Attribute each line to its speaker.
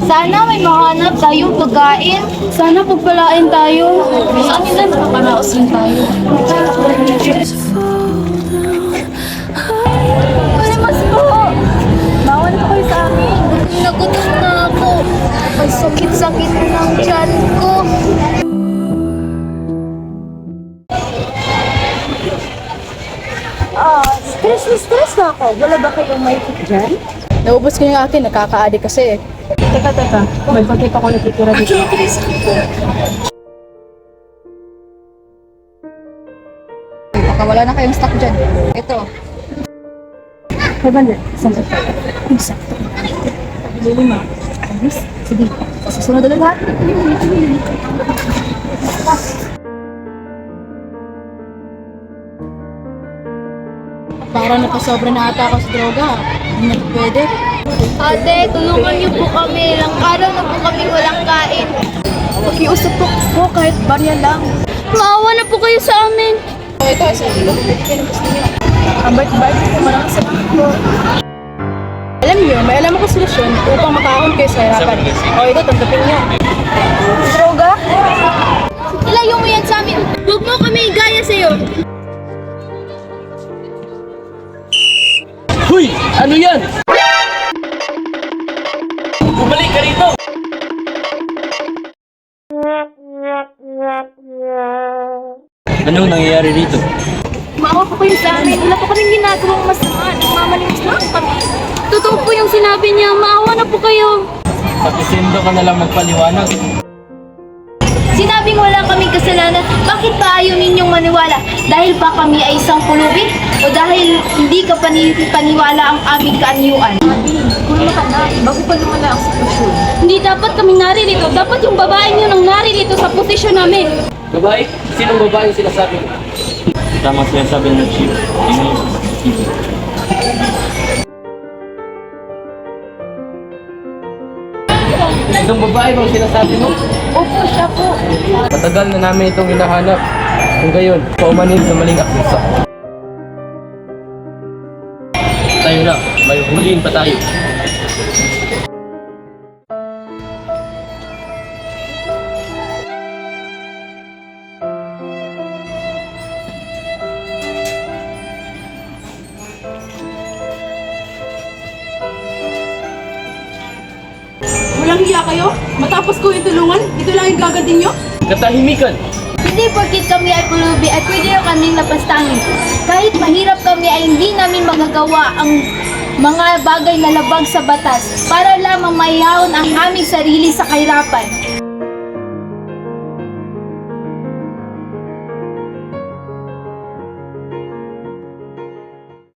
Speaker 1: Sana may mahanap tayong pagkain.
Speaker 2: Sana pagpalain tayo.
Speaker 1: Sa amin lang makakaraos din tayo. Mas po! Bawal po kayo sa amin. Nagutom na ako. Ang sakit-sakit ng tiyan ko. Stress na ako. Wala ba kayong may dyan?
Speaker 2: Naubos ko yung akin, nakaka-addict kasi. Teka. May pagkip ako natitira dito. Baka wala na kayong stock dyan. Ito.
Speaker 1: Kaban na.
Speaker 2: Isa. Lima. Sige. Sa susunod ulit ha. Parang napasobra na ata ako sa droga. Hindi na pwede.
Speaker 1: Ate, tulungan niyo po kami. Ilang araw na po kami walang kain.
Speaker 2: Pakiusap po kahit barya lang.
Speaker 1: Maawa na po kayo sa amin.
Speaker 2: Ito, isa dito. Ang bait-bait ko, maraming salamat po. Alam niyo, may alam ako solusyon upang makahon kayo sa hirapan. O ito, tanggapin niyo.
Speaker 1: Droga? Ilayo mo yan sa amin. Huwag mo kami igaya sa'yo.
Speaker 3: Huy! Ano yan? Bumalik ka rito! Anong nangyayari rito?
Speaker 1: Maawa po kayo sa amin. Wala po kaming ginagawang masama. Nagmamalimos lang kami. Totoo po yung sinabi niya. Maawa na po kayo.
Speaker 3: Pakisendo ka na lang magpaliwanag.
Speaker 1: Sinabing wala kaming kasalanan. Bakit pa ayaw ninyong maniwala? Dahil pa kami ay isang pulubi? O dahil hindi ka paniwala ang aming kaanyuan?
Speaker 2: Kulma ka na, bago pa lumala ang sitwasyon.
Speaker 1: Hindi dapat kami naririto. Dapat yung babaeng yun ang naririto sa posisyon namin.
Speaker 3: Babae? Sinong babae yung sinasabi mo? Tama sinasabi ng chief. Itong babae bang sinasabi mo?
Speaker 1: Opo, siya po.
Speaker 3: Matagal na namin itong hinahanap. Kung gayon, paumanin sa maling aksa. Tayo na, may huliin pa tayo.
Speaker 2: Walang hiya kayo? Matapos ko itulungan, ito lang yung gagatin nyo?
Speaker 3: Katahimikan!
Speaker 1: Hindi porkit kami ay pulubi ay pwede rin kaming lapastangin. Kahit mahirap kami ay hindi namin magagawa ang mga bagay na labag sa batas para lamang maihahon ang aming sarili sa kahirapan.